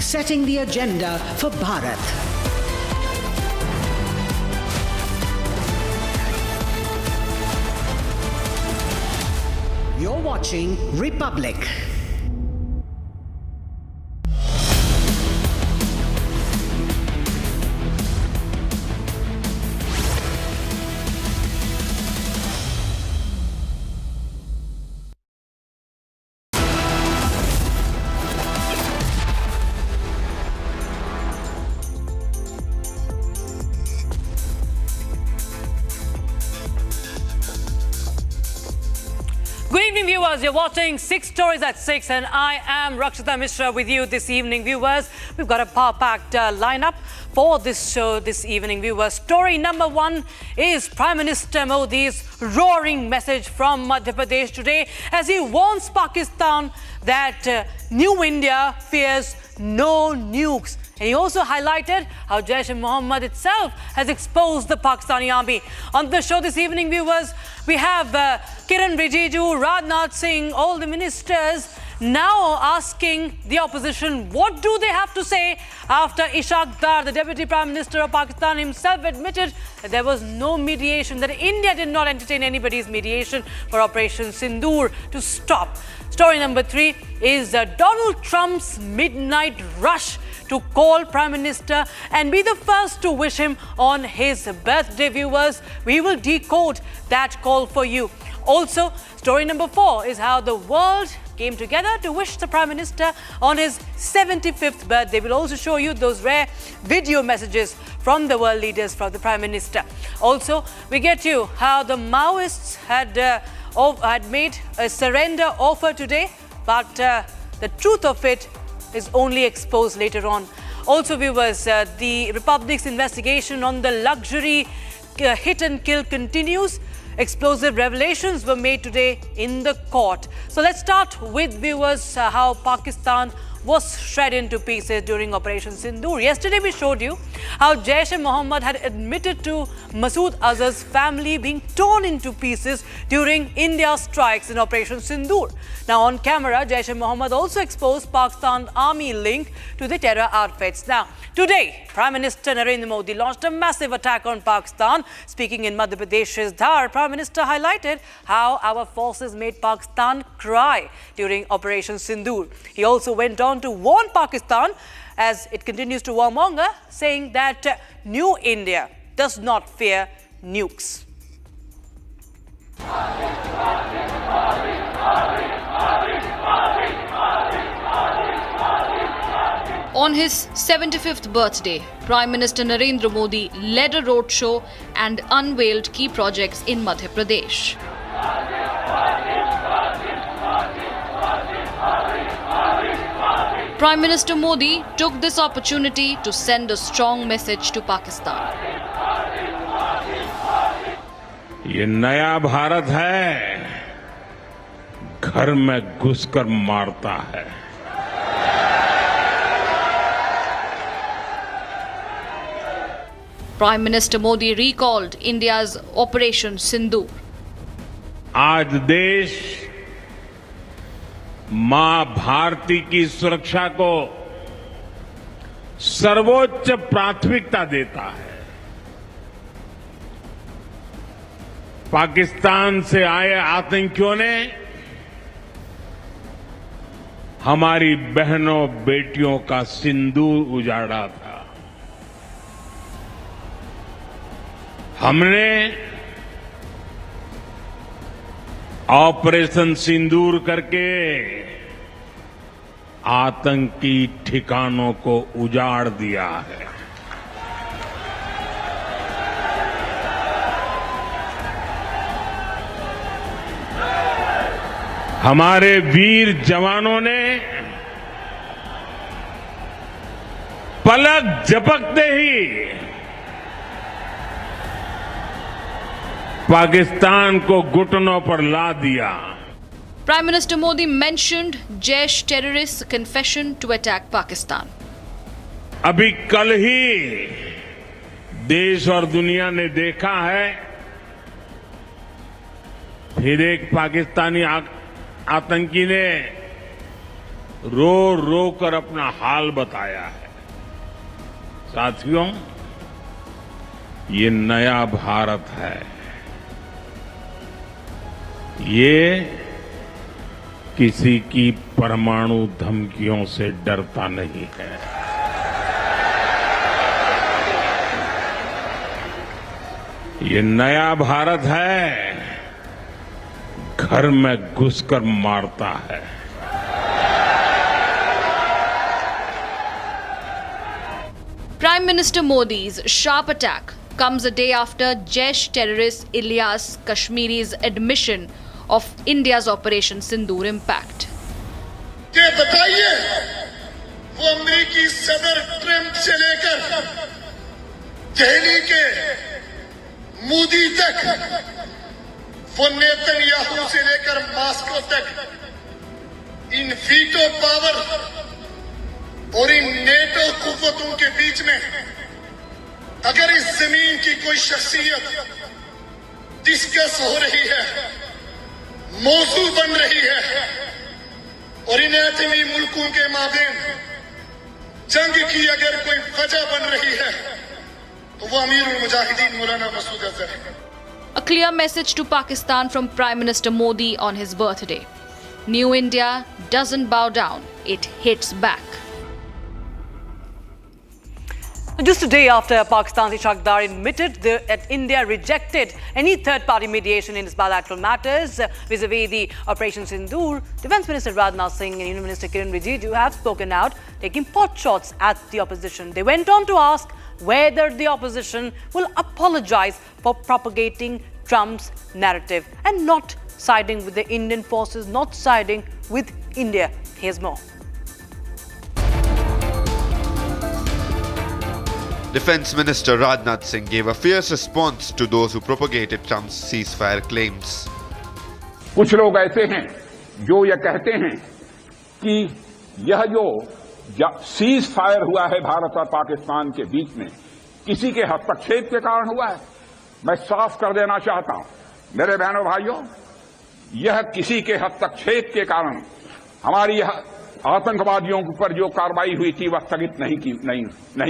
setting the agenda for Bharat. You're watching Republic. Good evening, viewers. You're watching 6 Stories at 6 and I am Rakshita Mishra with you this evening, viewers. We've got a power-packed lineup for this show this evening, viewers. Story number 1 is Prime Minister Modi's roaring message from Madhya Pradesh today as he warns Pakistan that New India fears no nukes. And he also highlighted how Jaish-e-Mohammed itself has exposed the Pakistani army. On the show this evening, viewers, we have Kiran Rijiju, Rajnath Singh, all the ministers now asking the opposition what do they have to say after Ishaq Dar, the Deputy Prime Minister of Pakistan, himself admitted that there was no mediation, that India did not entertain anybody's mediation for Operation Sindhur to stop. Story number 3 is Donald Trump's midnight rush to call Prime Minister and be the first to wish him on his birthday, viewers. We will decode that call for you. Also, story number 4 is how the world came together to wish the Prime Minister on his 75th birthday. We'll also show you those rare video messages from the world leaders from the Prime Minister. Also, we get you how the Maoists had made a surrender offer today, but the truth of it is only exposed later on. Also, viewers, the Republic's investigation on the luxury hit and kill continues. Explosive revelations were made today in the court. So let's start with, viewers, how Pakistan was shred into pieces during Operation Sindhur. Yesterday we showed you how Jaish-e-Mohammed had admitted to Masood Azhar's family being torn into pieces during India's strikes in Operation Sindhur. Now on camera, Jaish-e-Mohammed also exposed Pakistan army link to the terror outfits. Now today, Prime Minister Narendra Modi launched a massive attack on Pakistan. Speaking in Madhya Pradesh's Dhar, Prime Minister highlighted how our forces made Pakistan cry during Operation Sindhur. He also went on to warn Pakistan as it continues to warmonger, saying that New India does not fear nukes. On his 75th birthday, Prime Minister Narendra Modi led a roadshow and unveiled key projects in Madhya Pradesh. Prime Minister Modi took this opportunity to send a strong message to Pakistan. ये नया भारत है, घर में घुसकर मारता है। Prime Minister Modi recalled India's Operation Sindhur. आज देश मां भारती की सुरक्षा को सर्वोच्च प्राथमिकता देता है। पाकिस्तान से आए आतंकियों ने हमारी बहनों बेटियों का सिंदूर उजाड़ा था। हमने ऑपरेशन सिंदूर करके आतंकी ठिकानों को उजाड़ दिया है। हमारे वीर जवानों ने पलक झपकते ही पाकिस्तान को घुटनों पर ला दिया। Prime Minister Modi mentioned Jaish terrorists' confession to attack Pakistan. अभी कल ही देश और दुनिया ने देखा है, फिर एक पाकिस्तानी आतंकी ने रो रो कर अपना हाल बताया है। साथियों, ये नया भारत है। ये किसी की परमाणु धमकियों से डरता नहीं है। ये नया भारत है, घर में घुसकर मारता है। Prime Minister Modi's sharp attack comes a day after Jaish terrorist Ilyas Kashmiri's admission of India's Operation Sindhur impact. ये बताइए, वो अमेरिकी सदर ट्रंप से लेकर दिल्ली के मोदी तक, वो नेतन्याहू से लेकर मॉस्को तक, इन वीटो पावर और इन नेटो कुव्वतों के बीच में अगर इस जमीन की कोई शख्सियत डिस्कस हो रही है, मौजू बन रही है और इन एटमी मुल्कों के माबेन जंग की अगर कोई वजह बन रही है, तो वो अमीरुल मुजाहिदीन मौलाना मसूद अजहर है। A clear message to Pakistan from Prime Minister Modi on his birthday. New India doesn't bow down, it hits back. Just a day after Pakistan's Ishaq Dar admitted that India rejected any third-party mediation in its bilateral matters vis-a-vis the Operation Sindhur, Defence Minister Rajnath Singh and Union Minister Kiran Rijiju have spoken out, taking pot shots at the opposition. They went on to ask whether the opposition will apologise for propagating Trump's narrative and not siding with the Indian forces, not siding with India. Here's more. Defence Minister Rajnath Singh gave a fierce response to those who propagated Trump's ceasefire claims. कुछ लोग ऐसे हैं जो ये कहते हैं कि यह जो सीज फायर हुआ है भारत और पाकिस्तान के बीच में किसी के हस्तक्षेप के कारण हुआ है। मैं साफ कर देना चाहता हूं, मेरे बहनों भाइयों, यह किसी के हस्तक्षेप के कारण हमारी आतंकवादियों पर जो कार्रवाई हुई थी वह स्थगित नहीं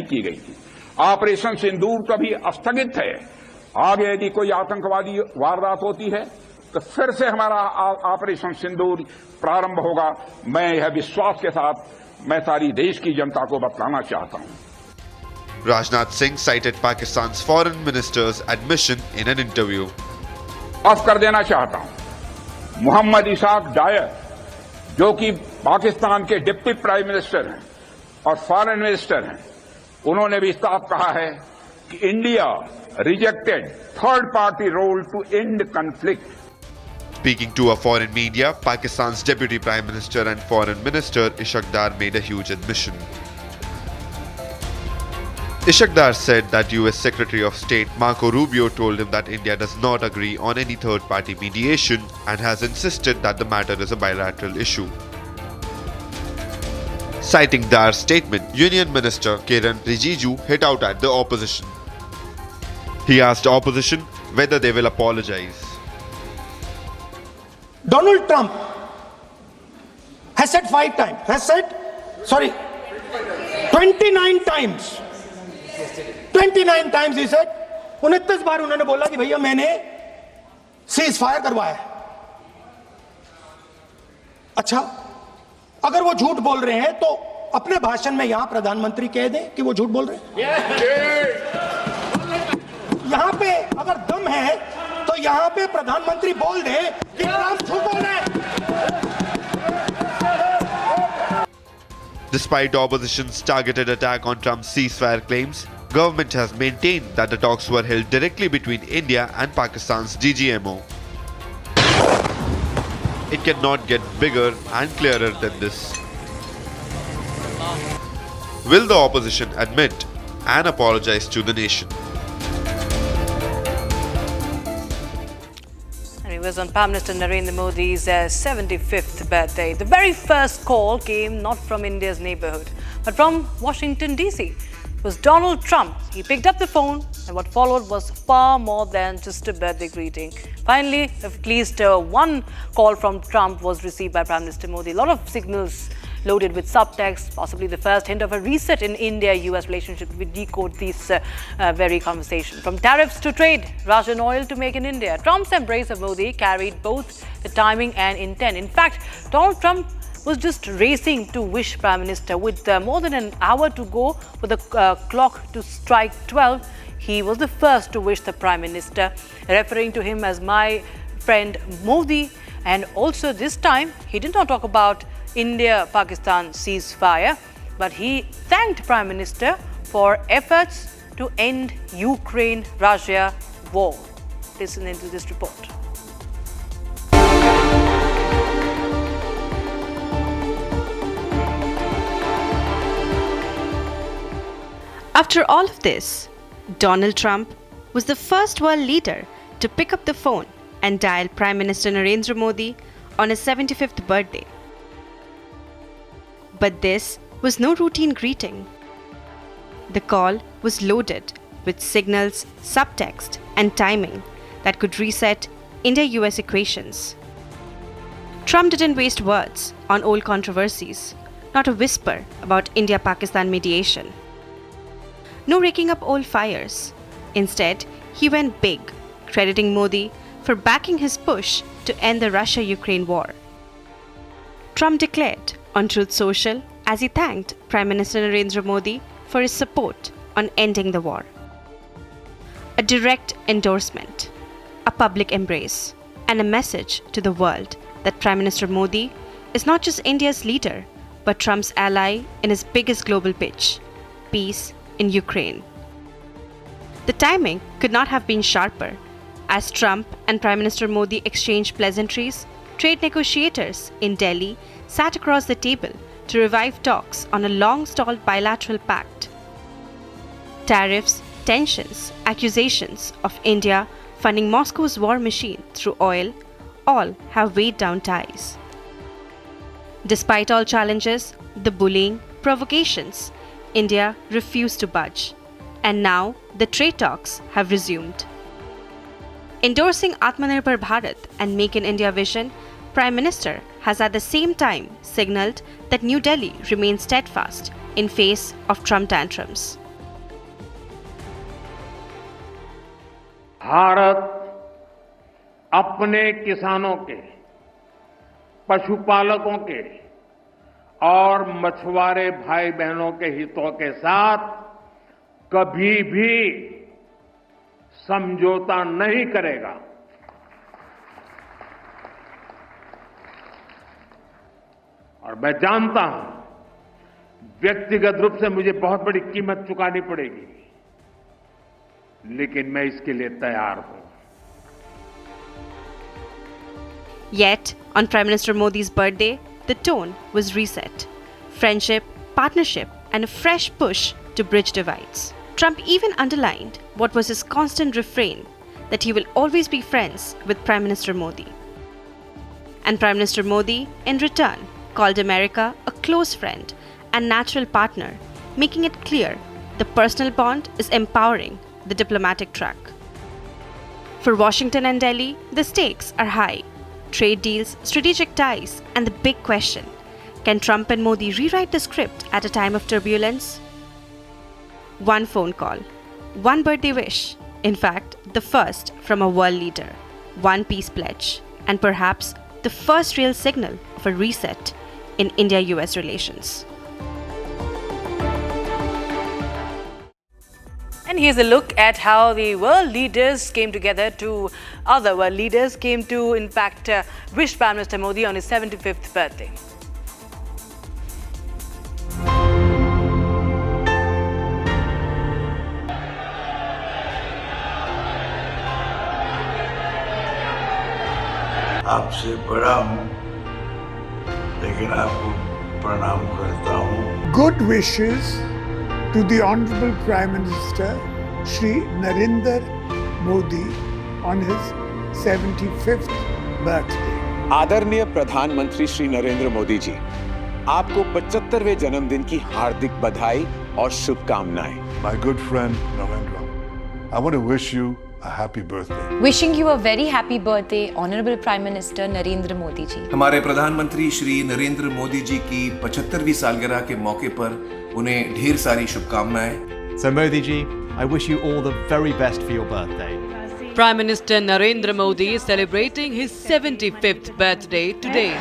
की गई थी। ऑपरेशन सिंदूर कभी स्थगित है। आगे यदि कोई आतंकवादी वारदात होती है तो फिर से हमारा ऑपरेशन सिंदूर प्रारंभ होगा। मैं यह विश्वास के साथ मैं सारी देश की जनता को बताना चाहता हूं। Rajnath Singh cited Pakistan's foreign minister's admission in an interview. माफ कर देना चाहता हूं, मोहम्मद इसाक डायर जो कि पाकिस्तान के डिप्टी प्राइम मिनिस्टर हैं और फॉरेन मिनिस्टर हैं, उन्होंने भी साफ कहा है कि India rejected third party role to end conflict. Speaking to a foreign media, Pakistan's Deputy Prime Minister and Foreign Minister Ishaq Dar made a huge admission. Ishaq Dar said that US Secretary of State Marco Rubio told him that India does not agree on any third-party mediation and has insisted that the matter is a bilateral issue. Citing Dar's statement, Union Minister Kiran Rijiju hit out at the opposition. He asked the opposition whether they will apologize. Donald Trump has said 29 times. 29 times he said, 29 बार उन्होंने बोला कि भैया मैंने cease fire करवाया। अच्छा, अगर वो झूठ बोल रहे हैं तो अपने भाषण में यहां प्रधानमंत्री कह दें कि वो झूठ बोल रहे हैं। यहां पे अगर दम है तो यहां पे प्रधानमंत्री बोल दे कि ट्रंप झूठ बोल रहे हैं। Despite opposition's targeted attack on Trump's ceasefire claims, government has maintained that the talks were held directly between India and Pakistan's DGMO. It cannot get bigger and clearer than this. Will the opposition admit and apologize to the nation? And it was on Prime Minister Narendra Modi's 75th birthday. The very first call came not from India's neighborhood, but from Washington, D.C. It was Donald Trump. He picked up the phone, and what followed was far more than just a birthday greeting. Finally, at least one call from Trump was received by Prime Minister Modi. A lot of signals loaded with subtext, possibly the first hint of a reset in India-US relationship. We decode this very conversation. From tariffs to trade, Russian oil to make in India. Trump's embrace of Modi carried both the timing and intent. In fact, Donald Trump was just racing to wish Prime Minister. With more than an hour to go for the clock to strike 12, he was the first to wish the Prime Minister, referring to him as my friend Modi. And also this time, he did not talk about India-Pakistan ceasefire, but he thanked Prime Minister for efforts to end Ukraine-Russia war. Listen into this report. After all of this, Donald Trump was the first world leader to pick up the phone and dial Prime Minister Narendra Modi on his 75th birthday. But this was no routine greeting. The call was loaded with signals, subtext, and timing that could reset India-US equations. Trump didn't waste words on old controversies, not a whisper about India-Pakistan mediation. No raking up old fires. Instead, he went big, crediting Modi for backing his push to end the Russia-Ukraine war. Trump declared on Truth Social as he thanked Prime Minister Narendra Modi for his support on ending the war. A direct endorsement, a public embrace, and a message to the world that Prime Minister Modi is not just India's leader, but Trump's ally in his biggest global pitch, peace in Ukraine. The timing could not have been sharper. As Trump and Prime Minister Modi exchanged pleasantries, trade negotiators in Delhi sat across the table to revive talks on a long-stalled bilateral pact. Tariffs, tensions, accusations of India funding Moscow's war machine through oil all have weighed down ties. Despite all challenges, the bullying, provocations, India refused to budge, and now the trade talks have resumed. Endorsing Atmanirbhar Bharat and Make in India vision, Prime Minister has at the same time signalled that New Delhi remains steadfast in face of Trump tantrums. Bharat अपने किसानों के, पशुपालकों के और मछुआरे भाई बहनों के हितों के साथ कभी भी समझौता नहीं करेगा। और मैं जानता हूं व्यक्तिगत रूप से मुझे बहुत बड़ी कीमत चुकानी पड़ेगी, लेकिन मैं इसके लिए तैयार हूं। Yet, on Prime Minister Modi's birthday, the tone was reset. Friendship, partnership, and a fresh push to bridge divides. Trump even underlined what was his constant refrain, that he will always be friends with Prime Minister Modi. And Prime Minister Modi, in return, called America a close friend and natural partner, making it clear the personal bond is empowering the diplomatic track. For Washington and Delhi, the stakes are high. Trade deals, strategic ties, and the big question, can Trump and Modi rewrite the script at a time of turbulence? One phone call, one birthday wish, in fact, the first from a world leader, one peace pledge, and perhaps the first real signal of a reset in India-US relations. And here's a look at how the world leaders came together to, other world leaders came to, in fact, wish Prime Minister Modi on his 75th birthday. आपसे बड़ा हूं, लेकिन आपको प्रणाम करता हूं। Good wishes to the Honorable Prime Minister Shri Narendra Modi on his 75th birthday. आदरणीय प्रधानमंत्री श्री नरेंद्र मोदी जी, आपको 75वें जन्मदिन की हार्दिक बधाई और शुभकामनाएं। My good friend Narendra, I want to wish you a happy birthday. Wishing you a very happy birthday, Honorable Prime Minister Narendra Modi ji. हमारे प्रधानमंत्री श्री नरेंद्र मोदी जी की 75वीं सालगिरह के मौके पर उन्हें ढेर सारी शुभकामनाएं. So Modi ji, I wish you all the very best for your birthday. Prime Minister Narendra Modi is celebrating his 75th birthday today.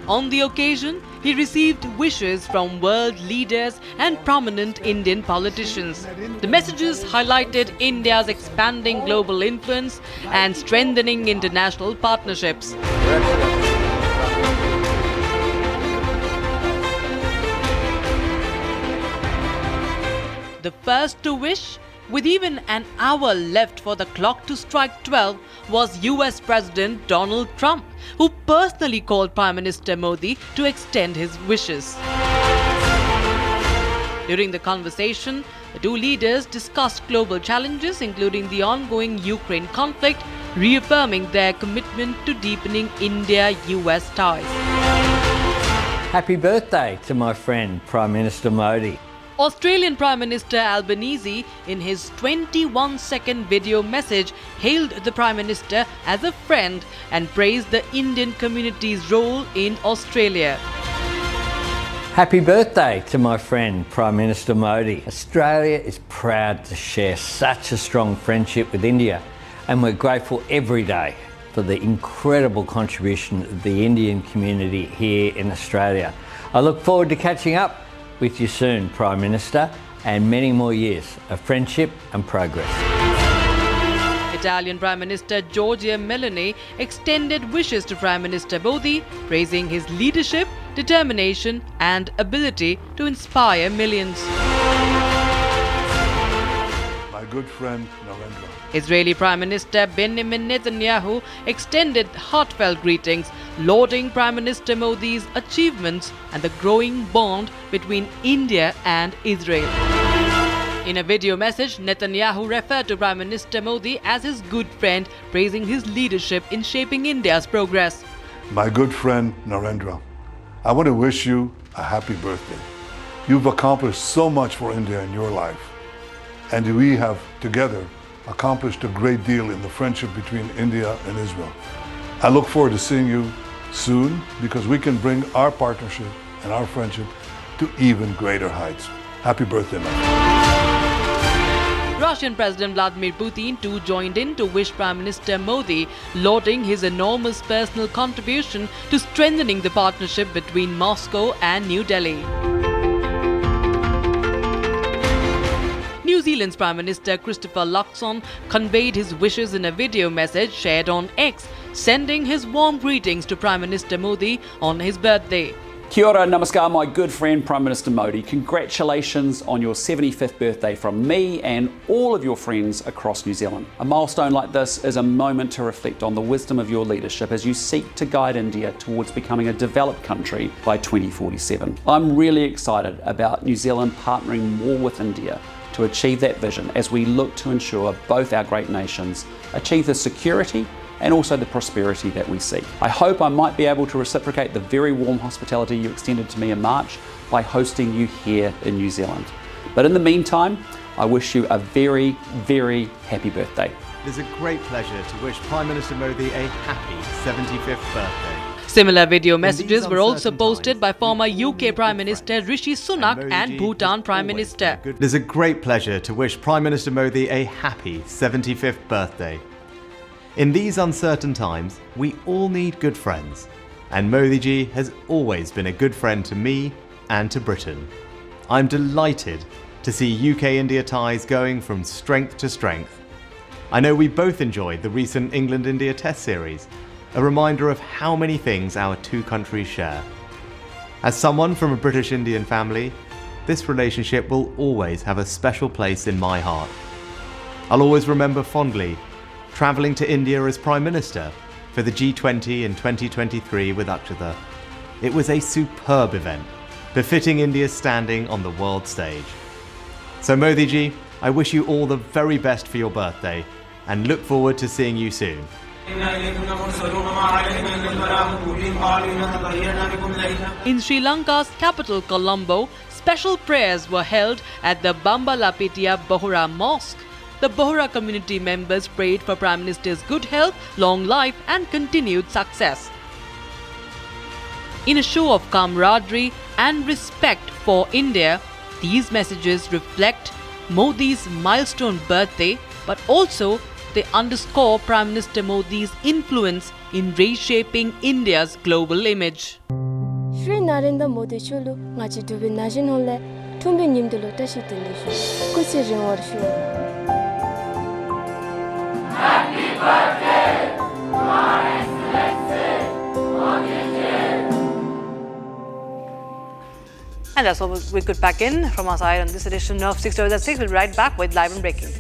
On the occasion, he received wishes from world leaders and prominent Indian politicians. The messages highlighted India's expanding global influence and strengthening international partnerships. The first to wish, with even an hour left for the clock to strike 12, was US President Donald Trump, who personally called Prime Minister Modi to extend his wishes. During the conversation, the two leaders discussed global challenges, including the ongoing Ukraine conflict, reaffirming their commitment to deepening India-US ties. Happy birthday to my friend Prime Minister Modi. Australian Prime Minister Albanese, in his 21-second video message, hailed the Prime Minister as a friend and praised the Indian community's role in Australia. Happy birthday to my friend Prime Minister Modi. Australia is proud to share such a strong friendship with India, and we're grateful every day for the incredible contribution of the Indian community here in Australia. I look forward to catching up with you soon, Prime Minister, and many more years of friendship and progress. Italian Prime Minister Giorgia Meloni extended wishes to Prime Minister Modi, praising his leadership, determination and ability to inspire millions. My good friend Narendra. Israeli Prime Minister Benjamin Netanyahu extended heartfelt greetings, lauding Prime Minister Modi's achievements and the growing bond between India and Israel. In a video message, Netanyahu referred to Prime Minister Modi as his good friend, praising his leadership in shaping India's progress. My good friend Narendra, I want to wish you a happy birthday. You've accomplished so much for India in your life, and we have together accomplished a great deal in the friendship between India and Israel. I look forward to seeing you soon because we can bring our partnership and our friendship to even greater heights. Happy birthday, man. Russian President Vladimir Putin too joined in to wish Prime Minister Modi, lauding his enormous personal contribution to strengthening the partnership between Moscow and New Delhi. New Zealand's Prime Minister Christopher Luxon conveyed his wishes in a video message shared on X, sending his warm greetings to Prime Minister Modi on his birthday. Kia ora, namaskar, my good friend Prime Minister Modi. Congratulations on your 75th birthday from me and all of your friends across New Zealand. A milestone like this is a moment to reflect on the wisdom of your leadership as you seek to guide India towards becoming a developed country by 2047. I'm really excited about New Zealand partnering more with India to achieve that vision as we look to ensure both our great nations achieve the security and also the prosperity that we seek. I hope I might be able to reciprocate the very warm hospitality you extended to me in March by hosting you here in New Zealand. But in the meantime, I wish you a very, very happy birthday. It is a great pleasure to wish Prime Minister Modi a happy 75th birthday. Similar video messages were also posted by former UK Prime Minister Rishi Sunak and Bhutan Prime Minister. It is a great pleasure to wish Prime Minister Modi a happy 75th birthday. In these uncertain times, we all need good friends, and Modi ji has always been a good friend to me and to Britain. I'm delighted to see UK-India ties going from strength to strength. I know we both enjoyed the recent England-India Test series, a reminder of how many things our two countries share. As someone from a British Indian family, this relationship will always have a special place in my heart. I'll always remember fondly travelling to India as Prime Minister for the G20 in 2023 with Akshata. It was a superb event, befitting India's standing on the world stage. So Modi ji, I wish you all the very best for your birthday and look forward to seeing you soon. In Sri Lanka's capital Colombo, special prayers were held at the Bamba Lapetia Bohra Mosque. The Bohra community members prayed for Prime Minister's good health, long life and continued success. In a show of camaraderie and respect for India, these messages reflect Modi's milestone birthday, but also they underscore Prime Minister Modi's influence in reshaping India's global image. Shri Narendra Modi chulu ngachi dubi najin hole tumbi nimdelo tashi tindishu kusi ringwarshu. Happy birthday, Your Excellency Modi. And that's all we could pack in from our side on this edition of 6 Stories at 6. We'll be right back with Live and Breaking.